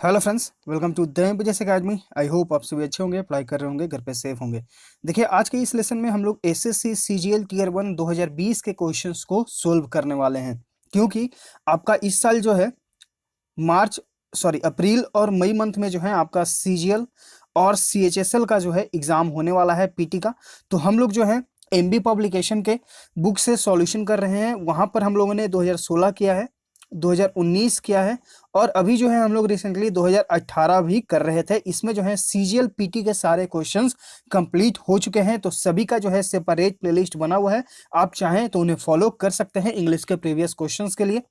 Hello friends, welcome to the MPS academy. I hope आप सभी अच्छे होंगे, पढ़ाई कर रहे होंगे, घर पे सेफ होंगे। देखिए, आज के इस लेसन में हम लोग एसएससी सीजीएल टीयर 1 2020 के क्वेश्चंस को सोल्व करने वाले हैं। क्योंकि आपका इस साल जो है अप्रैल और मई मंथ में जो है आपका सीजीएल और सीएचएसएल का जो है एग्जाम होने वाला है, पीटी का। तो हम लोग जो है एमबी पब्लिकेशन के बुक से सॉल्यूशन कर रहे हैं। वहां पर हम लोगों ने 2016 किया है, 2019 किया है, और अभी जो है हम लोग रिसेंटली 2018 भी कर रहे थे। इसमें जो है सीजीएल पीटी के सारे क्वेश्चंस कंप्लीट हो चुके हैं। तो सभी का जो है सेपरेट प्लेलिस्ट बना हुआ है, आप चाहें तो उन्हें फॉलो कर सकते हैं इंग्लिश के प्रीवियस क्वेश्चंस के लिए।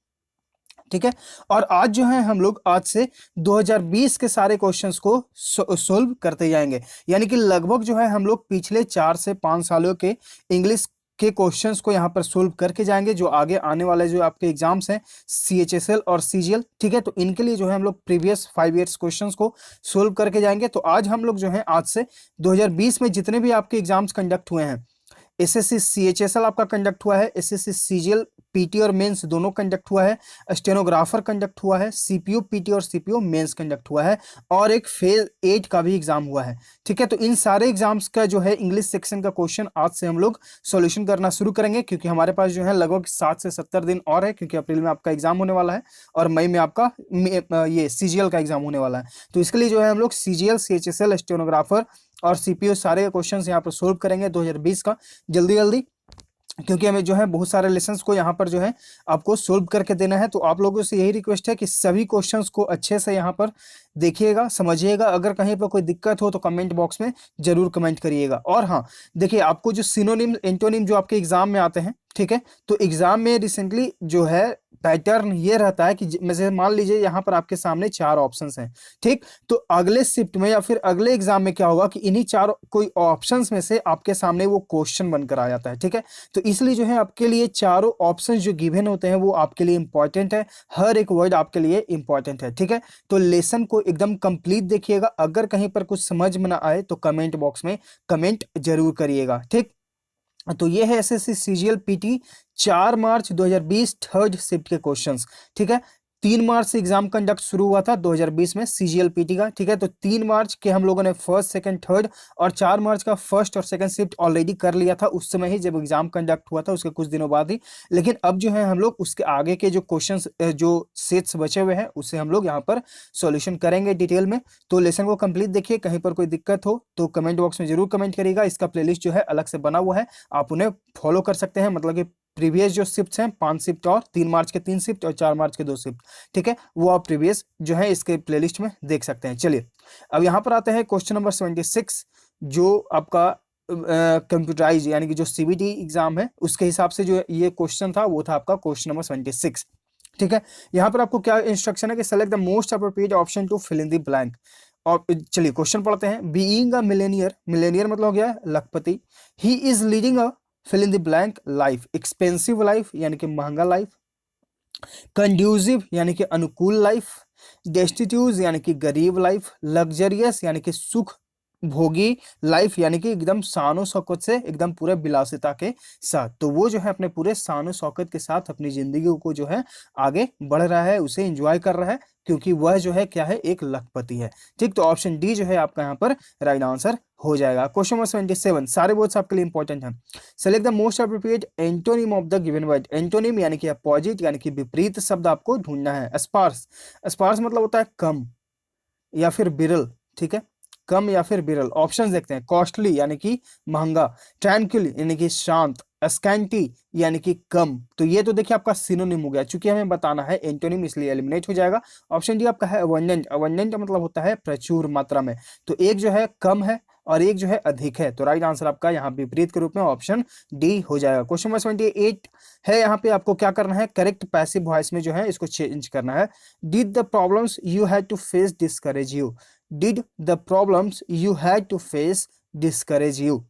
ठीक है। और आज जो है हम लोग आज से 2020 के सारे क्वेश्चंस को सोल्व करते जाएंगे। यानी कि लगभग जो है हम लोग पिछले 4 से 5 सालों के इंग्लिश के क्वेश्चंस को यहाँ पर सोल्व करके जाएंगे, जो आगे आने वाले जो आपके एग्जाम्स हैं सीएचएसएल और सीजीएल। ठीक है, तो इनके लिए जो है हम लोग प्रीवियस 5 ईयर्स क्वेश्चंस को सोल्व करके जाएंगे। तो आज हम लोग जो है आज से 2020 में जितने भी आपके एग्जाम्स कंडक्ट हुए हैं, एसएससी सीएचएसएल आपका कंडक्ट हुआ है, एसएससी सीजीएल पीटी और मेंस दोनों कंडक्ट हुआ है, स्टेनोग्राफर कंडक्ट हुआ है, सीपीओ पीटी और सीपीओ मेंस कंडक्ट हुआ है, और एक फेज 8 का भी एग्जाम हुआ है। ठीक है, तो इन सारे एग्जाम्स का जो है इंग्लिश सेक्शन का क्वेश्चन आज से हम लोग सॉल्यूशन करना शुरू करेंगे। क्योंकि हमारे पास जो है लगभग 7 से 70 दिन और है, क्योंकि अप्रैल में आपका एग्जाम होने वाला है और मई में आपका ये सीजीएल का एग्जाम होने वाला है। तो इसके लिए जो है हम लोग सीजीएल, सीएचएसएल, स्टेनोग्राफर और सीपीओ सारे क्वेश्चंस यहाँ पर सोल्व करेंगे 2020 का, जल्दी जल्दी। क्योंकि हमें जो है बहुत सारे लेसन्स को यहाँ पर जो है आपको सोल्व करके देना है। तो आप लोगों से यही रिक्वेस्ट है कि सभी क्वेश्चंस को अच्छे से यहाँ पर देखिएगा, समझिएगा। अगर कहीं पर कोई दिक्कत हो तो कमेंट बॉक्स में जरूर कमेंट करिएगा। और हाँ, देखिए, आपको जो सिनोनिम एंटोनिम जो आपके एग्जाम में आते हैं, ठीक है, तो एग्जाम में रिसेंटली जो है पैटर्न ये रहता है कि जैसे मान लीजिए यहाँ पर आपके सामने 4 ऑप्शंस हैं, ठीक। तो अगले शिफ्ट में या फिर अगले एग्जाम में क्या होगा कि इन्हीं 4 कोई ऑप्शंस में से आपके सामने वो क्वेश्चन बनकर आ जाता है। ठीक है, तो इसलिए जो है आपके लिए चारों ऑप्शंस जो गिवन होते हैं वो आपके लिए इंपॉर्टेंट है, हर एक वर्ड आपके लिए इंपॉर्टेंट है। ठीक है, तो लेसन को एकदम कंप्लीट देखिएगा। अगर कहीं पर कुछ समझ में ना आए तो कमेंट बॉक्स में कमेंट जरूर करिएगा, ठीक। तो ये है एसएससी सीजीएल पीटी 4 मार्च 2020 थर्ड शिफ्ट के क्वेश्चंस। ठीक है, 3 मार्च से एग्जाम कंडक्ट शुरू हुआ था 2020 में सीजीएल पीटी का। ठीक है, तो 3 मार्च के हम लोगों ने फर्स्ट, सेकंड, थर्ड और 4 मार्च का फर्स्ट और सेकंड शिफ्ट ऑलरेडी कर लिया था उस समय ही, जब एग्जाम कंडक्ट हुआ था उसके कुछ दिनों बाद ही। लेकिन अब जो है हम लोग उसके आगे के जो क्वेश्चंस जो सेट्स बचे हुए हैं उसे हम लोग यहाँ पर सॉल्यूशन करेंगे डिटेल में। तो लेसन को कंप्लीट देखिए। कहीं पर कोई दिक्कत हो तो कमेंट बॉक्स में जरूर कमेंट करिएगा। इसका प्लेलिस्ट जो है अलग से बना हुआ है, आप उन्हें फॉलो कर सकते हैं। मतलब कि प्रीवियस जो शिफ्ट्स हैं 5 शिफ्ट और 3 मार्च के 3 शिफ्ट और 4 मार्च के 2 शिफ्ट, ठीक है, वो आप प्रीवियस जो है इसके प्लेलिस्ट में देख सकते हैं। चलिए, अब यहाँ पर आते हैं क्वेश्चन नंबर 76, जो आपका कंप्यूटराइज यानी कि जो सीबीटी एग्जाम है उसके हिसाब से जो ये क्वेश्चन था वो था आपका क्वेश्चन नंबर 76। ठीक है, यहाँ पर आपको क्या इंस्ट्रक्शन है कि select the most appropriate option to fill in the blank. और चलिए क्वेश्चन पढ़ते हैं। बीइंग अ मिलेनियर, मिलेनियर मतलब हो गया लखपति। He is leading a fill in the blank life, expensive life यानी कि महंगा लाइफ, कंड्यूसिव यानी कि अनुकूल लाइफ, डेस्टिट्यूज यानी कि गरीब लाइफ, लग्जरियस यानी कि सुख भोगी लाइफ यानी कि एकदम शानो शौकत से, एकदम पूरे विलासिता के साथ। तो वो जो है अपने पूरे शानो शौकत के साथ अपनी जिंदगी को जो है आगे बढ़ रहा है, उसे एंजॉय कर रहा है, क्योंकि वह जो है क्या है, एक लखपति है। ठीक, तो ऑप्शन डी जो है आपका यहाँ पर राइट आंसर हो जाएगा। क्वेश्चन नंबर 77, सारे वर्ड्स आपके लिए इंपॉर्टेंट हैं। Select the most appropriate antonym of the given word. Antonym यानी कि अपोजिट यानी कि विपरीत शब्द आपको ढूंढना है। स्पार्स, स्पार्स मतलब होता है कम या फिर बिरल। ठीक है, कम या फिर बिरल। ऑप्शंस देखते हैं। कॉस्टली यानी कि महंगा, ट्रैंक्विल यानी कि शांत, स्कैंटी यानी कि कम। तो ये तो देखिए आपका सिनोनिम हो गया, चूंकि हमें बताना है एंटोनिम इसलिए एलिमिनेट हो जाएगा। ऑप्शन डी आपका है अबंडेंट। अबंडेंट का मतलब होता है प्रचुर मात्रा में। तो एक जो है कम है और एक जो है अधिक है। तो राइट आंसर आपका यहाँ विपरीत के रूप में ऑप्शन डी हो जाएगा। क्वेश्चन नंबर 78 है, यहाँ पे आपको क्या करना है, करेक्ट पैसिव वॉइस में जो है इसको चेंज करना है। Did the problems you had to face discourage you. Did the problems you had to face discourage you.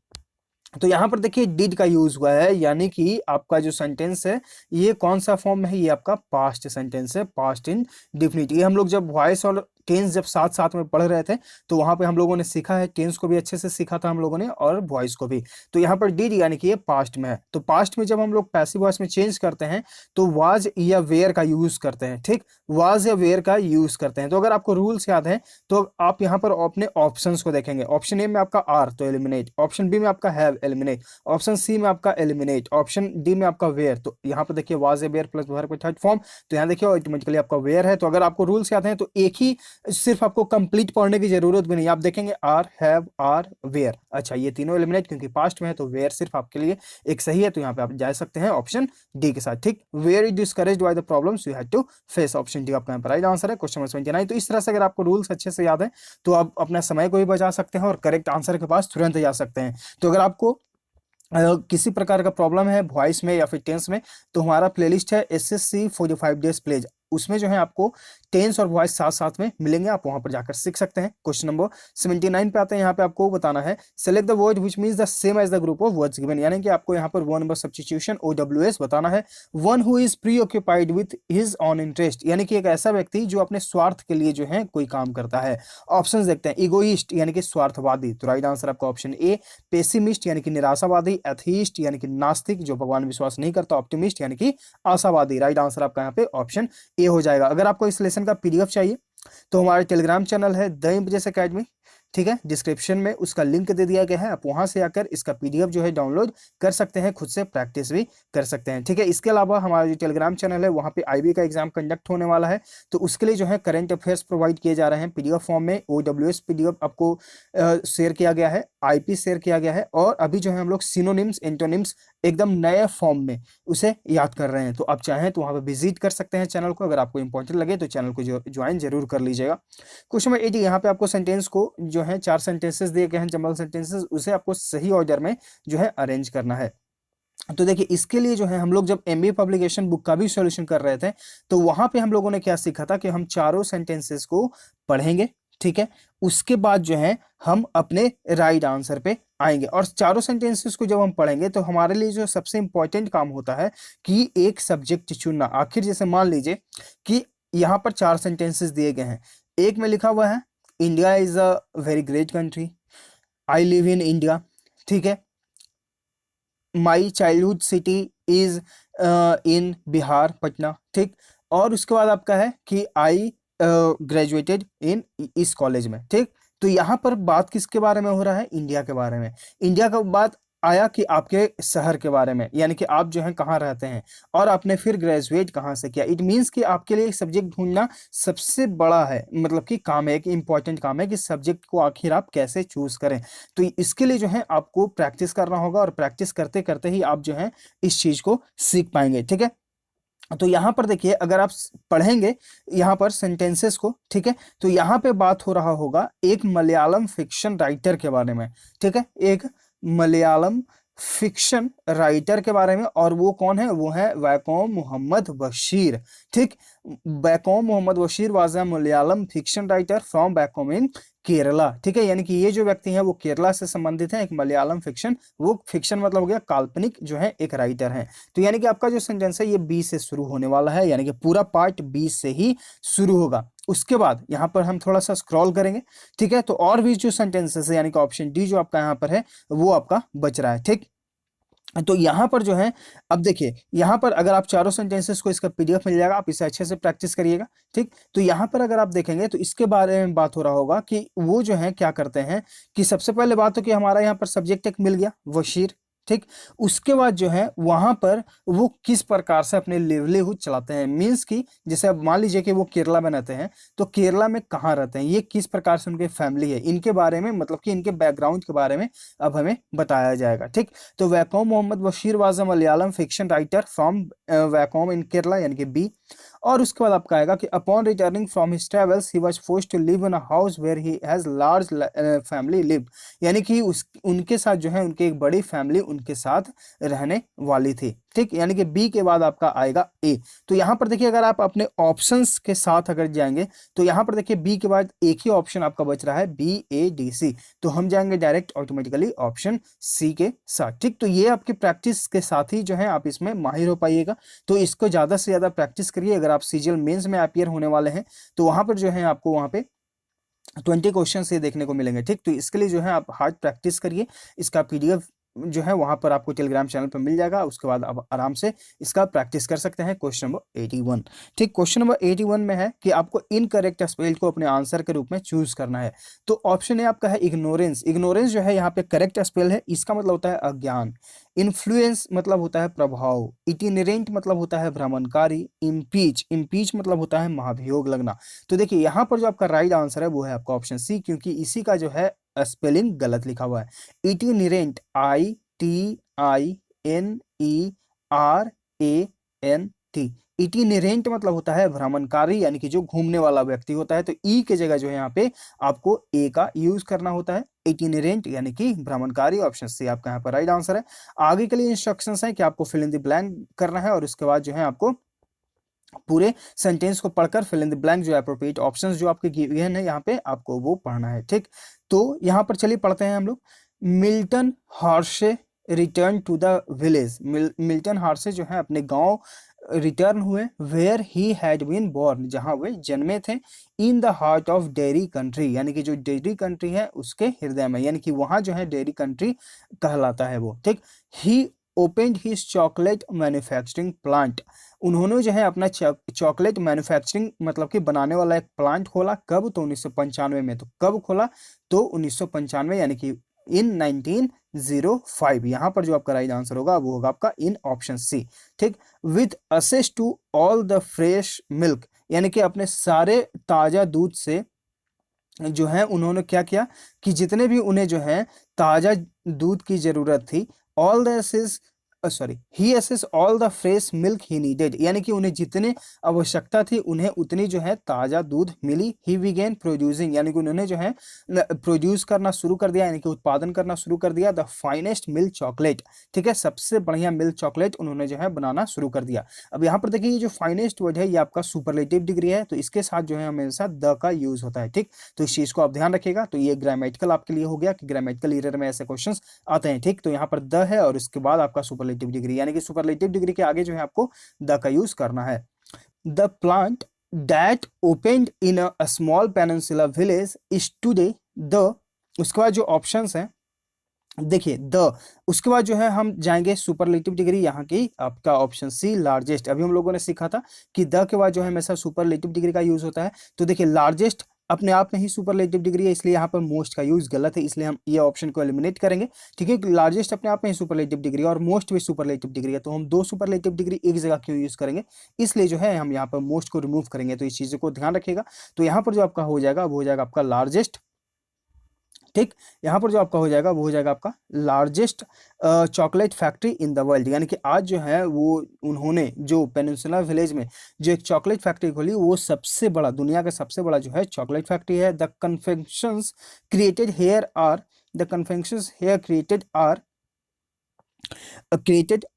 तो यहाँ पर देखिए डिड का यूज हुआ है, यानी कि आपका जो सेंटेंस है ये कौन सा फॉर्म में है, ये आपका पास्ट सेंटेंस है, पास्ट इन डिफिनिट। ये हम लोग जब वॉइस और टेंस जब साथ साथ में पढ़ रहे थे तो वहां पे हम लोगों ने सीखा है, टेंस को भी अच्छे से सीखा था हम लोगों ने और वॉइस को भी। तो यहाँ पर डिड यानी कि ये पास्ट में है। तो पास्ट में जब हम लोग पैसिव वॉइस में चेंज करते हैं तो वाज या वेयर का यूज करते हैं, ठीक, वाज या वेयर का यूज करते हैं। तो अगर आपको रूल्स याद है तो आप यहाँ पर अपने ऑप्शंस को देखेंगे। ऑप्शन ए में आपका आर तो एलिमिनेट, ऑप्शन बी में आपका हैव एलिमिनेट, ऑप्शन सी में आपका एलिमिनेट, ऑप्शन डी में आपका वेयर। तो यहाँ पर देखिए was a were plus verb का थर्ड फॉर्म, तो यहाँ देखिए ऑटोमेटिकली आपका वेयर है। तो अगर आपको रूल्स याद हैं तो एक ही सिर्फ आपको कंप्लीट पढ़ने की जरूरत भी नहीं, आप देखेंगे आर, हैव, आर, वेयर, अच्छा ये तीनों एलिमिनेट क्योंकि पास्ट में है तो वेयर सिर्फ आपके लिए एक सही है। तो यहाँ पे आप जा सकते हैं ऑप्शन डी के साथ, ठीक। Were is discouraged by the problems you had to face, option D आपका यहाँ पर राइट आंसर है क्वेश्चन नंबर 29। तो इस तरह से अगर आपको रूल्स अच्छे से याद है तो आप अपना समय को भी बचा सकते हैं और करेक्ट आंसर के पास तुरंत जा सकते हैं। तो अगर आपको किसी प्रकार का प्रॉब्लम है वॉइस में या फिर टेंस में तो हमारा प्लेलिस्ट है SSC 45 डेज प्लेज, उसमें जो है आपको टेंस और वॉइस साथ साथ में मिलेंगे, आप वहां पर जाकर सीख सकते हैं। क्वेश्चन नंबर 79 पे आते हैं। यहाँ पे आपको बताना है select the word which means the same as the group of words given, यानी कि आपको यहाँ पर वन नंबर सब्स्टिट्यूशन OWS बताना है। One who is pre occupied with his on interest, यानी कि एक ऐसा व्यक्ति जो अपने स्वार्थ के लिए जो है कोई काम करता है। ऑप्शन देखते हैं, इगोइस्ट यानी कि स्वार्थवादी, तो राइट आंसर आपका ऑप्शन ए। पेसिमिस्ट यानी कि निराशावादी, एथीस्ट यानी कि नास्तिक जो भगवान विश्वास नहीं करता, ऑप्टिमिस्ट यानी कि आशावादी, राइट आंसर आपका यहाँ पे ऑप्शन ए हो जाएगा। अगर आपको इस लेसन का PDF चाहिए तो हमारे टेलीग्राम चैनल है द इम्प्रेस एकेडमी, ठीक है, डिस्क्रिप्शन में उसका लिंक दे दिया गया है, आप वहां से आकर इसका PDF जो है डाउनलोड कर सकते हैं, खुद से प्रैक्टिस भी कर सकते हैं, ठीक है। इसके अलावा हमारा जो टेलीग्राम चैनल है वहां पे IB का एग्जाम कंडक्ट होने वाला है, तो उसके लिए जो है करंट अफेयर्स प्रोवाइड किए जा रहे हैं PDF फॉर्म में। OWS PDF आपको शेयर किया गया है, IP शेयर किया गया है, और अभी जो है हम लोग सिनोनिम्स एंटोनिम्स एकदम नए फॉर्म में उसे याद कर रहे हैं। तो आप चाहें तो वहां पर विजिट कर सकते हैं चैनल को, अगर आपको इंपॉर्टेंट लगे तो चैनल को ज्वाइन जरूर कर लीजिएगा। क्वेश्चन नंबर 80, यहाँ पे आपको सेंटेंस को जो है 4 सेंटेंसेस दिए गए हैं जंबल सेंटेंसेस, उसे आपको सही ऑर्डर में जो है अरेंज करना है। तो देखिए इसके लिए जो है हम लोग जब MBA पब्लिकेशन बुक का भी सॉल्यूशन कर रहे थे तो वहां पे हम लोगों ने क्या सीखा था कि हम चारों सेंटेंसेस को पढ़ेंगे, ठीक है, उसके बाद जो है हम अपने राइट आंसर पे आएंगे। और चारों सेंटेंसेस को जब हम पढ़ेंगे तो हमारे लिए जो सबसे इंपॉर्टेंट काम होता है कि एक सब्जेक्ट चुनना। आखिर जैसे मान लीजिए कि यहाँ पर 4 सेंटेंसेस दिए गए हैं, एक में लिखा हुआ है India is a very great country, I live in India, ठीक है, my childhood city is in Bihar Patna, ठीक, और उसके बाद आपका है कि आई ग्रेजुएटेड इन इस कॉलेज में, ठीक। तो यहाँ पर बात किसके बारे में हो रहा है, इंडिया के बारे में। इंडिया का बात आया कि आपके शहर के बारे में, यानी कि आप जो है कहाँ रहते हैं और आपने फिर ग्रेजुएट कहाँ से किया। इट मीन्स कि आपके लिए एक सब्जेक्ट ढूंढना सबसे बड़ा है, मतलब कि काम है, एक इंपॉर्टेंट काम है कि सब्जेक्ट को आखिर आप कैसे चूज करें। तो इसके लिए जो है आपको प्रैक्टिस करना होगा और प्रैक्टिस करते करते ही आप जो है इस चीज को सीख पाएंगे, ठीक है। तो यहाँ पर देखिए अगर आप पढ़ेंगे यहाँ पर सेंटेंसेस को, ठीक है, तो यहाँ पे बात हो रहा होगा एक मलयालम फिक्शन राइटर के बारे में, ठीक है, एक मलयालम फिक्शन राइटर के बारे में, और वो कौन है, वो है वैकोम मोहम्मद बशीर, ठीक। Vaikom Mohammad Basheer was a Malayalam fiction writer from back home in Kerala, ठीक है, यानी कि ये जो व्यक्ति है वो केरला से संबंधित है, एक मलयालम फिक्शन, वो फिक्शन मतलब हो गया काल्पनिक जो है एक राइटर है। तो यानी कि आपका जो सेंटेंस है ये बी से शुरू होने वाला है, यानी कि पूरा पार्ट बी से ही शुरू होगा। उसके बाद यहाँ पर हम थोड़ा सा स्क्रॉल करेंगे, ठीक है, तो और भी जो सेंटेंसेस है यानी कि ऑप्शन डी जो आपका यहाँ पर है वो आपका बच रहा है, ठीक। तो यहाँ पर जो है अब देखिए यहाँ पर अगर आप चारों सेंटेंसेस को इसका PDF मिल जाएगा, आप इसे अच्छे से प्रैक्टिस करिएगा, ठीक। तो यहाँ पर अगर आप देखेंगे तो इसके बारे में बात हो रहा होगा कि वो जो है क्या करते हैं कि सबसे पहले बात हो कि हमारा यहाँ पर सब्जेक्ट एक मिल गया वशीर, ठीक। उसके बाद जो है वहां पर वो किस प्रकार से अपने लिवलीहुड चलाते हैं, मीन्स कि जैसे अब मान लीजिए कि वो केरला में रहते हैं तो केरला में कहाँ रहते हैं, ये किस प्रकार से उनके फैमिली है, इनके बारे में मतलब कि इनके बैकग्राउंड के बारे में अब हमें बताया जाएगा, ठीक। तो Vaikom Mohammad Basheer was a Malayalam fiction writer from Vaikom in Kerala, यानी कि बी। और उसके बाद आपका आएगा कि upon returning from his travels he was forced to live in a house where he has large family live, यानी कि उनके साथ जो है उनकी एक बड़ी फैमिली उनके साथ रहने वाली थी, ठीक। यानी कि बी के बाद आपका आएगा ए। तो यहाँ पर देखिए अगर आप अपने ऑप्शंस के साथ अगर जाएंगे तो यहाँ पर देखिए बी के बाद एक ही ऑप्शन आपका बच रहा है BADC, तो हम जाएंगे डायरेक्ट ऑटोमेटिकली ऑप्शन सी के साथ, ठीक। तो ये आपकी प्रैक्टिस के साथ ही जो है आप इसमें माहिर हो पाइएगा। तो इसको ज्यादा से ज्यादा प्रैक्टिस करिए। अगर आप CGL मेंस में अपियर होने वाले हैं तो वहां पर जो है आपको वहां पे 20 क्वेश्चन ये देखने को मिलेंगे। ठीक, तो इसके लिए जो है आप हार्ड प्रैक्टिस करिए। इसका पीडीएफ जो है वहां पर आपको टेलीग्राम चैनल पर मिल जाएगा, उसके बाद आप आराम से इसका प्रैक्टिस कर सकते हैं। Question number 81। ठीक, क्वेश्चन नंबर 81 में है कि आपको इनकरेक्ट स्पेल को अपने आंसर के रूप में चूज करना है। तो ऑप्शन ए आपका है इग्नोरेंस। इग्नोरेंस जो है यहाँ पे करेक्ट स्पेल है, इसका मतलब होता है अज्ञान। इन्फ्लुएंस मतलब होता है प्रभाव। इटिनरेंट मतलब होता है भ्रमणकारी। इम्पीच, इम्पीच मतलब होता है महाभियोग लगना। तो देखिए यहाँ पर जो आपका राइट आंसर है वो है आपका ऑप्शन सी, क्योंकि इसी का जो है स्पेलिंग गलत लिखा हुआ है। Itinerant, ITINERANT। इटिनरेंट मतलब होता है भ्रमणकारी, यानी कि जो घूमने वाला व्यक्ति होता है। तो ई के जगह जो है यहाँ पे आपको ए का यूज करना होता है, इटिनरेंट यानी कि भ्रमणकारी। ऑप्शन सी आपका यहाँ पर राइट आंसर है। आगे के लिए इंस्ट्रक्शंस है कि आपको फिल इन द ब्लैंक करना है, और उसके बाद जो है आपको पूरे सेंटेंस को पढ़कर फिल इन द ब्लैंक जो एप्रोप्रिएट ऑप्शंस जो आपके गिवन है यहाँ पे आपको वो पढ़ना है। ठीक, तो यहाँ पर चलिए पढ़ते हैं हम लोग। Milton Hershey return to the village. Milton Hershey जो है अपने गांव रिटर्न हुए। Where he had been born, जहां वे जन्मे थे। In the heart of dairy country, यानी कि जो डेयरी कंट्री है उसके हृदय में, यानी कि वहां जो है डेयरी कंट्री कहलाता है वो। ठीक, he opened his chocolate manufacturing plant. उन्होंने जो है अपना चॉकलेट मैन्युफैक्चरिंग मतलब कि बनाने वाला एक प्लांट खोला। कब? तो 1995 में। तो कब खोला? तो 1995, यानी कि इन 1905। यहाँ पर जो आपका राइट आंसर होगा वो होगा आपका इन ऑप्शन सी। ठीक, with access to all the fresh milk, यानी कि अपने सारे ताजा दूध से जो है उन्होंने क्या किया कि जितने भी उन्हें जो है ताजा दूध की जरूरत थी, all the sorry he assess all the fresh milk he needed, यानी कि उन्हें जितने आवश्यकता थी उन्हें उतनी जो है ताजा दूध मिली। ही बिगेन प्रोड्यूसिंग, यानी कि उन्होंने जो है प्रोड्यूस करना शुरू कर दिया, यानी कि उत्पादन करना शुरू कर दिया। द फाइनेस्ट मिल्क चॉकलेट, ठीक है, सबसे बढ़िया मिल्क चॉकलेट उन्होंने जो है बनाना शुरू कर दिया। अब यहाँ पर देखिए ये जो फाइनेस्ट वर्ड है ये आपका सुपरलेटिव डिग्री है, तो इसके साथ जो है हमेशा द का यूज होता है। ठीक, तो इस चीज को आप ध्यान रखिएगा। तो ये ग्रामेटिकल आपके लिए हो गया कि ग्रामेटिकल एरर में ऐसे क्वेश्चंस आते हैं। ठीक, तो यहाँ पर द है और उसके बाद आपका सुपरलेटिव डिग्री, यानी कि सुपरलेटिव डिग्री के आगे जो है आपको द का यूज करना है। The plant that opened in a small peninsula village is today the, उसके बाद जो ऑप्शंस हैं देखिए द, उसके बाद जो है हम जाएंगे सुपरलेटिव डिग्री, यहाँ की आपका ऑप्शन सी लार्जेस्ट। अभी हम लोगों ने सीखा था कि द के बाद जो है हमेशा सुपरलेटिव डिग्री का यूज होता है। तो देखिए लार्जेस्ट अपने आप में ही सुपरलेटिव डिग्री है, इसलिए यहाँ पर मोस्ट का यूज गलत है, इसलिए हम ये ऑप्शन को एलिमिनेट करेंगे। ठीक है, लार्जेस्ट अपने आप में ही सुपरलेटिव डिग्री और मोस्ट भी सुपरलेटिव डिग्री है, तो हम दो सुपरलेटिव डिग्री एक जगह क्यों यूज करेंगे, इसलिए जो है हम यहाँ पर मोस्ट को रिमूव करेंगे। तो इस चीज को ध्यान रखिएगा। तो यहाँ पर जो आपका हो जाएगा वो हो जाएगा आपका लार्जेस्ट। ठीक, यहाँ पर जो आपका हो जाएगा वो हो जाएगा आपका largest chocolate factory in the world, यानी कि आज जो है वो उन्होंने जो पेनिनसुला विलेज में जो एक चॉकलेट फैक्ट्री खोली वो सबसे बड़ा, दुनिया का सबसे बड़ा जो है चॉकलेट फैक्ट्री है। The confections created here are, the confections here created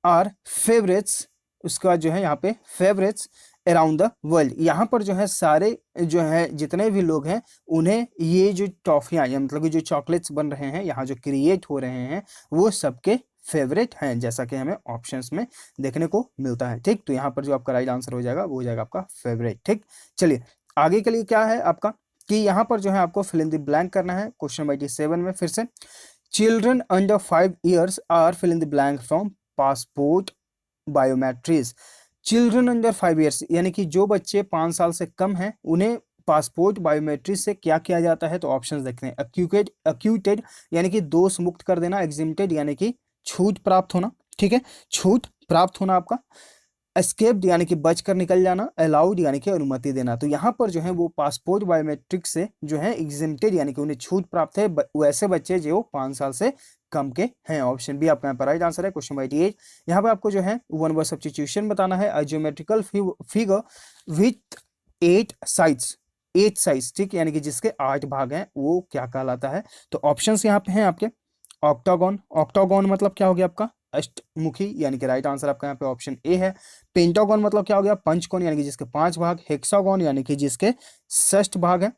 are favourites, उसके बाद जो है यहाँ पे फेवरेट्स अराउंड द वर्ल्ड। यहाँ पर जो है सारे जो है जितने भी लोग हैं उन्हें ये जो टॉफियाँ या मतलब कि जो चॉकलेट्स बन रहे हैं यहाँ जो क्रिएट हो रहे हैं वो सबके फेवरेट हैं, जैसा कि हमें ऑप्शंस में देखने को मिलता है। ठीक, तो यहाँ पर जो आपका राइट आंसर हो जाएगा वो हो जाएगा आपका फेवरेट। ठीक, चलिए आगे के लिए क्या है आपका कि यहाँ पर जो है आपको फिल इन द ब्लैंक करना है। क्वेश्चन नंबर 87 में फिर से children under 5 years are fill in the blank from passport biometrics. Children under 5 years यानी कि जो बच्चे 5 साल से कम हैं उन्हें पासपोर्ट बायोमेट्रिक से क्या किया जाता है। तो ऑप्शंस देखते हैं। अक्यूटेड यानी कि दोष मुक्त कर देना। एग्जिम्प्टेड यानी कि छूट प्राप्त होना। ठीक है, छूट प्राप्त होना आपका। एस्केप्ड यानी कि बच कर निकल जाना। अलाउड यानी कि अनुमति देना। तो यहाँ पर जो है वो पासपोर्ट बायोमेट्रिक से जो है एग्जिम्प्टेड यानी कि उन्हें छूट प्राप्त है वैसे बच्चे जो 5 साल से कम के हैं। ऑप्शन बी आपका यहाँ पर राइट आंसर है। क्वेश्चन 88 यहाँ पर आपको जो है वन वर्ड सब्स्टिट्यूशन बताना है। A geometrical figure with 8 sides, 8 sides, ठीक, यानी कि जिसके 8 भाग हैं वो क्या कहलाता है। तो ऑप्शंस यहाँ पे हैं आपके। ऑक्टागोन, ऑक्टागोन मतलब क्या हो गया आपका अष्टमुखी, यानी कि राइट आंसर आपका यहाँ पे ऑप्शन ए है। पेंटागोन मतलब क्या हो गया पंचकोण, यानी कि जिसके 5 भाग। हेक्सागोन यानी कि जिसके 6 भाग है।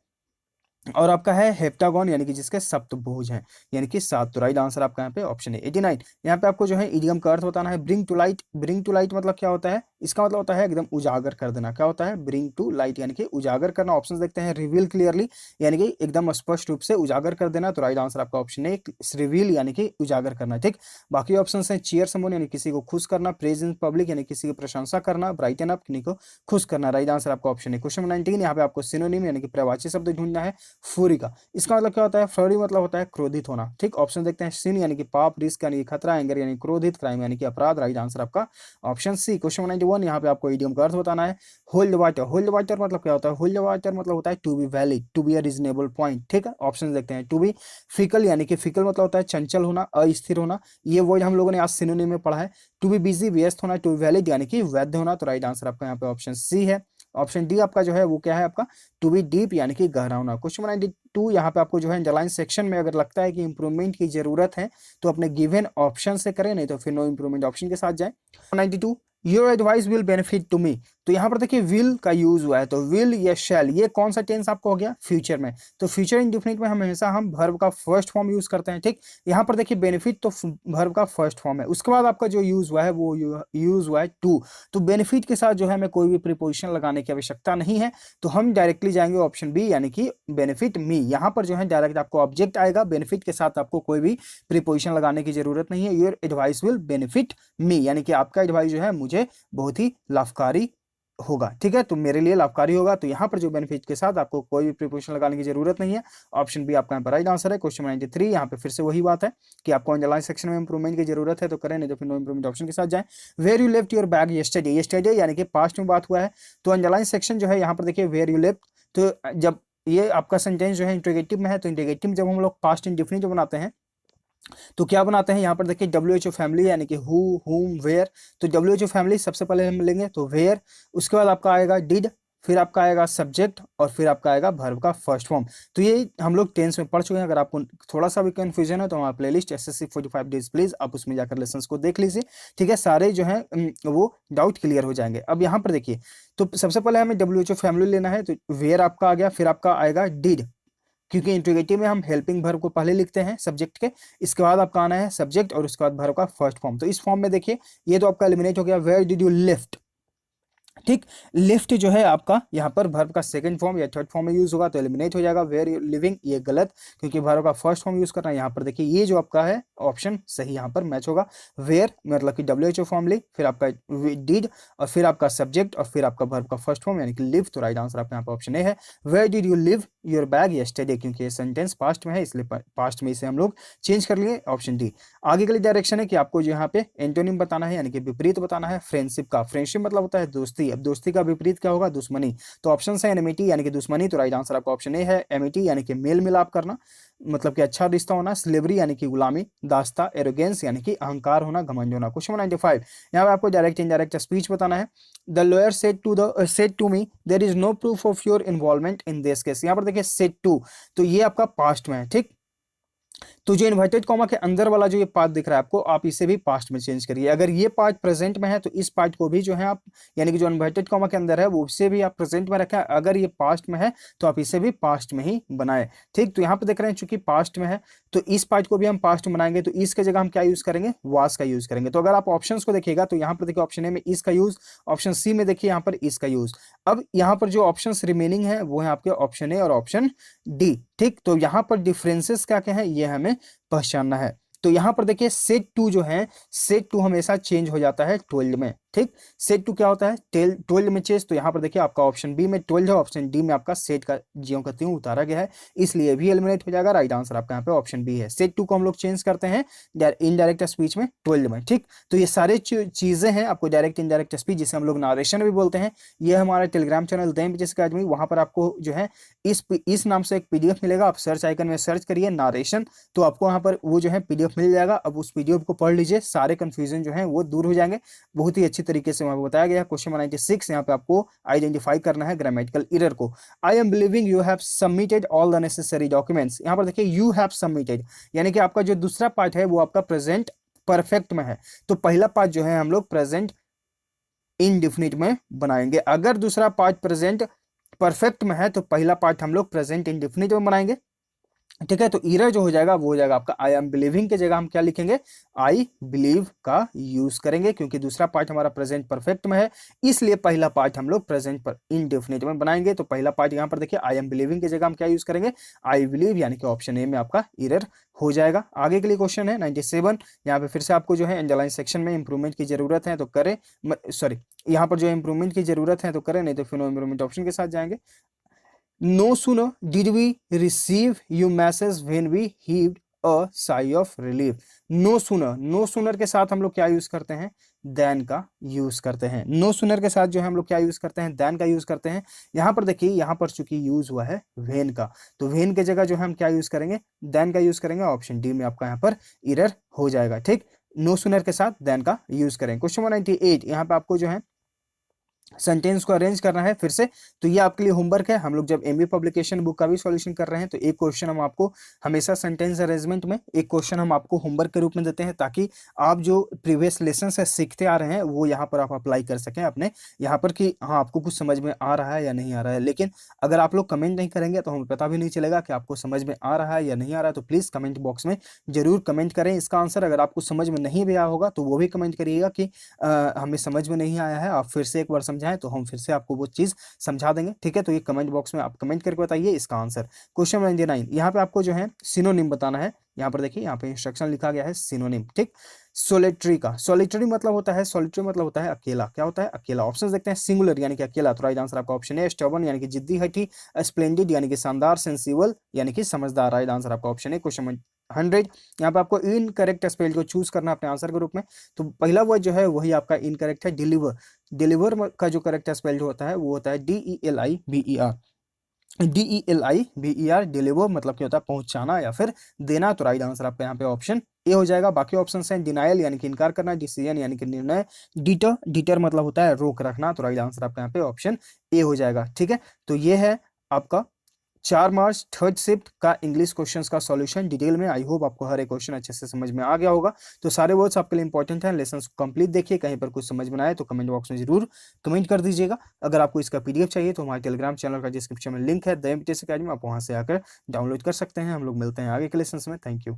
और आपका है हेप्टागोन, यानी कि जिसके सप्तभुज हैं, यानी कि 7। तो राइट आंसर आपका यहाँ पे ऑप्शन है 89। यहाँ पे आपको जो है इडियम का अर्थ बताना है। Bring to light, bring to light मतलब क्या होता है? इसका मतलब होता है एकदम उजागर कर देना। क्या होता है? ब्रिंग टू लाइट यानी कि उजागर करना। ऑप्शन देखते हैं, रिवील क्लियरली यानी कि एकदम स्पष्ट रूप से उजागर कर देना। तो राइट आंसर आपका ऑप्शन है रिवील यानी कि उजागर करना। ठीक, बाकी ऑप्शन है चीयर समवन यानी किसी को खुश करना, प्रेज इन पब्लिक यानी किसी की प्रशंसा करना, ब्राइटन अप किसी को खुश करना। राइट आंसर आपका ऑप्शन है क्वेश्चन 19। यहाँ पे आपको सिनोनिम यानी कि प्रवाची शब्द ढूंढना है। फूरी का इसका मतलब क्या होता है? फ्लोरी मतलब होता है क्रोधित होना। ठीक, ऑप्शन देखते हैं, सिन यानी कि पाप, रिस्क यानी कि खतरा, एंगर यानी क्रोधित, क्राइम यानी कि अपराध। राइट आंसर आपका ऑप्शन सी क्वेश्चन 91। यहाँ पे आपको इडियम का अर्थ बताना है। होल्ड वाटर, होल्ड वाटर मतलब क्या होता है? होल्ड वाटर मतलब होता है to be valid, to be a reasonable point. ठीक है, ऑप्शन देखते हैं, टू बी फिकल यानी कि फिकल मतलब होता है चंचल होना, अस्थिर होना। ये वर्ड हम लोगों ने आज सिनोनिम में पढ़ा है। टू बी बिजी, व्यस्त होना। टू बी वैलिड यानी कि वैध होना। तो राइट आंसर आपका यहाँ पे ऑप्शन सी है। ऑप्शन डी आपका जो है वो क्या है आपका? टू बी डीप यानी कि गहरा होना। क्वेश्चन 92 यहाँ पे आपको जो है अंडरलाइन सेक्शन में अगर लगता है कि इंप्रूवमेंट की जरूरत है तो अपने गिवन ऑप्शन से करें, नहीं तो फिर नो इंप्रूवमेंट ऑप्शन के साथ जाएं। 92 your advice will benefit to me. तो यहाँ पर देखिए विल का यूज हुआ है, तो विल या शैल, ये कौन सा टेंस आपको हो गया? फ्यूचर में। तो फ्यूचर इंडेफिनिट में हमेशा हम वर्ब का फर्स्ट फॉर्म यूज करते हैं। ठीक, यहाँ पर देखिए बेनिफिट तो वर्ब का फर्स्ट फॉर्म है, उसके बाद आपका जो यूज हुआ है वो यूज हुआ है टू। तो बेनिफिट के साथ जो है हमें कोई भी प्रीपोजिशन लगाने की आवश्यकता नहीं है, तो हम डायरेक्टली जाएंगे ऑप्शन बी यानी कि बेनिफिट मी। यहाँ पर जो है डायरेक्ट आपको ऑब्जेक्ट आएगा, बेनिफिट के साथ आपको कोई भी प्रीपोजिशन लगाने की जरूरत नहीं है। योर एडवाइस विल बेनिफिट मी यानी कि आपका एडवाइस जो है मुझे बहुत ही लाभकारी होगा। ठीक है, तो मेरे लिए लाभकारी होगा। तो यहाँ पर जो बेनिफिट के साथ आपको कोई भी प्रीपोजिशन लगाने की जरूरत नहीं है। ऑप्शन बी आपका यहाँ पर राइट आंसर है। क्वेश्चन 93 यहाँ पे फिर से वही बात है कि आपको अंडरलाइन सेक्शन में इंप्रूवमेंट की जरूरत है तो करें, नहीं तो फिर नो इंप्रूवमेंट ऑप्शन के साथ जाएं। Where you left your bag yesterday, yesterday यानी कि पास्ट में बात हुआ है। तो अंडरलाइन सेक्शन जो है यहाँ पर देखिए वेयर यू लेफ्ट, तो जब ये आपका सेंटेंस जो है इंट्रोगेटिव में है, तो इंट्रोगेटिव में जब हम लोग पास्ट इंडेफिनिट बनाते हैं तो क्या बनाते हैं? यहाँ पर देखिए WHO फैमिली यानी कि हु, हुम, वेयर। तो WHO फैमिली सबसे पहले हम लेंगे तो वेयर, उसके बाद आपका आएगा डिड, फिर आपका आएगा सब्जेक्ट और फिर आपका आएगा वर्ब का फर्स्ट फॉर्म। तो ये हम लोग टेंस में पढ़ चुके हैं। अगर आपको थोड़ा सा भी कंफ्यूजन है तो हमारा प्लेलिस्ट SSC 45 डेज प्लीज आप उसमें जाकर लेसन्स को देख लीजिए। ठीक है, सारे जो है वो डाउट क्लियर हो जाएंगे। अब यहाँ पर देखिए, तो सबसे पहले हमें WHO फैमिली लेना है, तो वेयर आपका आ गया, फिर आपका आएगा डिड, क्योंकि इंट्रोगेटिव में हम हेल्पिंग वर्ब को पहले लिखते हैं सब्जेक्ट के, इसके बाद आपका आना है सब्जेक्ट और उसके बाद वर्ब का फर्स्ट फॉर्म। तो इस फॉर्म में देखिए ये तो आपका एलिमिनेट हो गया। वेयर डिड यू लिफ्ट, ठीक, लिफ्ट जो है आपका यहाँ पर वर्ब का सेकंड फॉर्म या थर्ड फॉर्म में यूज होगा तो एलिमिनेट हो जाएगा। वेयर यू लिविंग, ये गलत, क्योंकि वर्ब का फर्स्ट फॉर्म यूज करना है। यहाँ पर देखिए ये जो आपका है ऑप्शन सही यहाँ पर मैच होगा। वेयर मतलब कि WHO फॉर्मली, फिर आपका डिड और फिर आपका सब्जेक्ट और फिर आपका वर्ब का फर्स्ट फॉर्म यानी कि लिव। तो राइट आंसर आपका यहाँ पर ऑप्शन ए है। Where did you leave your bag yesterday, क्योंकि ये सेंटेंस पास्ट में है इसलिए पास्ट में इसे हम लोग चेंज कर लिए, ऑप्शन डी। आगे के लिए डायरेक्शन है कि आपको जो यहाँ पे एंटोनिम बताना है यानी कि विपरीत बताना है फ्रेंडशिप का। फ्रेंडशिप मतलब होता है दोस्ती, अब दोस्ती का विपरीत क्या होगा? दुश्मनी। तो ऑप्शन है एनिमिटी यानी कि दुश्मनी, तो राइट आंसर आपका ऑप्शन ए है। एमिटी यानी कि मेल मिलाप करना, मतलब कि अच्छा रिश्ता होना। स्लेवरी यानी कि गुलामी। दास्ता एरोगेंस यानी कि अहंकार होना, घमंड होना। क्वेश्चन 95 यहाँ पे आपको डायरेक्ट इनडायरेक्ट स्पीच बताना है। The lawyer said to me there is no proof of your involvement in this case. यहाँ पर देखिए सेड टू, तो ये आपका पास्ट में है। ठीक, तो जो इन्वर्टेड कॉमा के अंदर वाला जो ये पार्ट दिख रहा है आपको, आप इसे भी पास्ट में चेंज करिए। अगर ये पार्ट प्रेजेंट में है तो इस पार्ट को भी जो है आप, यानी कि जो इन्वर्टेड कॉमा के अंदर है वो उसे भी आप प्रेजेंट में रखें। अगर ये पास्ट में है तो आप इसे भी पास्ट में ही बनाए। ठीक, तो यहाँ पे देख रहे हैं चूंकि पास्ट में है तो इस पार्ट को भी हम पास्ट में बनाएंगे, तो इसके जगह हम क्या यूज करेंगे? वास का यूज करेंगे। तो अगर आप ऑप्शंस को देखिएगा तो यहाँ पर देखिए ऑप्शन ए में इसका यूज, ऑप्शन सी में देखिए यहाँ पर इसका यूज। अब यहाँ पर जो ऑप्शंस रिमेनिंग है वो है आपके ऑप्शन ए और ऑप्शन डी। ठीक, तो यहाँ पर डिफरेंसेस क्या क्या है ये हमें पहचानना है। तो यहां पर देखिए सेट टू जो है, सेट टू हमेशा चेंज हो जाता है 12 में। ठीक, सेट टू क्या होता है? 12 में चेंज। तो यहां पर देखिए आपका ऑप्शन बी में 12 है, ऑप्शन डी में आपका सेट का ज्यों का त्यों उतारा गया है, इसलिए भी एलिमिनेट हो जाएगा। राइट आंसर आपका यहाँ पे ऑप्शन बी है। सेट टू को हम लोग चेंज करते हैं इनडायरेक्ट स्पीच में 12 में। ठीक, तो ये सारे चीजें हैं आपको डायरेक्ट इनडायरेक्ट स्पीच, जिसे हम लोग नारेशन भी बोलते हैं। ये हमारा टेलीग्राम चैनल दें बिजनेस अकेडमी, वहां पर आपको जो है इस नाम से एक PDF मिलेगा। आप सर्च आइकन में सर्च करिए नारेशन, तो आपको वहां पर वो जो है PDF मिल जाएगा। अब उस PDF को पढ़ लीजिए, सारे कंफ्यूजन जो है वो दूर हो जाएंगे। बहुत ही अच्छी तरीके से वहां पर बताया गया है। क्वेश्चन 96 यहाँ पे आपको आइडेंटिफाई करना है ग्रामेटिकल एरर को। I am believing you have submitted all the necessary documents. यहाँ पर देखिए यू हैव सबमिटेड, यानी कि आपका जो दूसरा पार्ट है वो आपका प्रेजेंट परफेक्ट में है, तो पहला पार्ट जो है हम लोग प्रेजेंट इनडिफिनिट में बनाएंगे। अगर दूसरा पार्ट प्रेजेंट परफेक्ट में है तो पहला पार्ट हम लोग प्रेजेंट इंडेफिनिट में बनाएंगे, ठीक है। तो ईरर जो हो जाएगा वो हो जाएगा आपका आई एम बिलीविंग की जगह हम क्या लिखेंगे, आई बिलीव का यूज करेंगे, क्योंकि दूसरा पार्ट हमारा प्रेजेंट परफेक्ट में है, इसलिए पहला पार्ट हम लोग प्रेजेंट पर इंडेफिनिट में बनाएंगे। तो पहला पार्ट यहाँ पर देखिए आई एम बिलीविंग की जगह हम क्या यूज करेंगे, आई बिलीव, यानी कि ऑप्शन ए में आपका ईरर हो जाएगा। आगे के लिए क्वेश्चन है 97, यहाँ पे फिर से आपको जो है अंडरलाइन सेक्शन में इंप्रूवमेंट की जरूरत है तो करें, सॉरी यहाँ पर जो इंप्रूवमेंट की जरूरत है तो करें, नहीं तो फिर इंप्रूवमेंट ऑप्शन के साथ जाएंगे। No sooner did we receive your message when we heaved a sigh of relief. No sooner, no sooner के साथ हम लोग क्या यूज करते हैं, than का यूज करते हैं। no sooner के साथ जो है हम लोग क्या यूज करते हैं, than का यूज करते हैं। यहाँ पर देखिए, यहाँ पर चूंकि यूज हुआ है when का, तो when के जगह जो है हम क्या यूज करेंगे, than का यूज करेंगे। ऑप्शन डी में आपका यहाँ पर इरर हो जाएगा, ठीक। नो सुनर के साथ than का यूज करें। क्वेश्चन 198, यहाँ पे आपको जो है सेंटेंस को अरेंज करना है फिर से, तो ये आपके लिए होमवर्क है। हम लोग जब एमबी पब्लिकेशन बुक का भी सॉल्यूशन कर रहे हैं तो एक क्वेश्चन हम आपको हमेशा सेंटेंस अरेंजमेंट में एक क्वेश्चन हम आपको होमवर्क के रूप में देते हैं, ताकि आप जो प्रीवियस लेसन से सीखते आ रहे हैं वो यहाँ पर आप अप्लाई कर सकें अपने यहाँ पर, कि हाँ आपको कुछ समझ में आ रहा है या नहीं आ रहा है। लेकिन अगर आप लोग कमेंट नहीं करेंगे तो हमें पता भी नहीं चलेगा कि आपको समझ में आ रहा है या नहीं आ रहा है। तो प्लीज़ कमेंट बॉक्स में जरूर कमेंट करें इसका आंसर। अगर आपको समझ में नहीं भी आया होगा तो वो भी कमेंट करिएगा कि हमें समझ में नहीं आया है, आप फिर से एक बार समझाएं तो हम फिर से आपको वो चीज समझा देंगे, ठीक है। तो ये कमेंट बॉक्स में आप कमेंट करके बताइए इसका आंसर। क्वेश्चन 99, यहाँ पे आपको जो है सिनोनिम बताना है। यहाँ पर देखिए, यहाँ पे इंस्ट्रक्शन लिखा गया है सिनोनिम, ठीक। सोलिटरी का, सोलिटरी मतलब होता है, सोलिटरी मतलब होता है अकेला। क्या होता है, अकेला। ऑप्शन देखते हैं, सिंगुलर यानी कि अकेला, तो राइट आंसर आपका ऑप्शन है स्टबर्न यानी कि जिद्दी, हठी, स्प्लेंडिड यानी कि शानदार, सेंसिबल यानी कि समझदार, राइट आंसर आपका ऑप्शन है क्वेश्चन 100। यहाँ पे आपको इनकरेक्ट स्पेल को चूज करना है अपने आंसर के रूप में। तो पहला वर्ड जो है वही आपका इनकरेक्ट है, डिलीवर। डिलीवर का जो करेक्ट स्पेल होता है वो होता है DELIVER, DELIVER, डिलीवर मतलब क्या होता है, पहुंचाना या फिर देना। तो राइट आंसर आपका यहाँ पे ऑप्शन ए हो जाएगा। बाकी ऑप्शन हैं, डिनायल यानी कि इनकार करना, डिसीजन यानी कि निर्णय, डिटर, डिटर मतलब होता है रोक रखना। तो राइट आंसर आपका यहाँ पे ऑप्शन ए हो जाएगा, ठीक है। तो ये है आपका 4 मार्च थर्ड शिफ्ट का इंग्लिश क्वेश्चंस का सॉल्यूशन डिटेल में। आई होप आपको हर एक क्वेश्चन अच्छे से समझ में आ गया होगा। तो सारे वर्ड्स आपके लिए इंपॉर्टेंट हैं, लेसन कंप्लीट देखिए, कहीं पर कुछ समझ में आए तो कमेंट बॉक्स में जरूर कमेंट कर दीजिएगा। अगर आपको इसका PDF चाहिए तो हमारे टेलीग्राम चैनल का डिस्क्रिप्शन में लिंक है, द एमटीएस अकेडमी, आप वहां से आकर डाउनलोड कर सकते हैं। हम लोग मिलते हैं आगे के लेसन में। Thank you.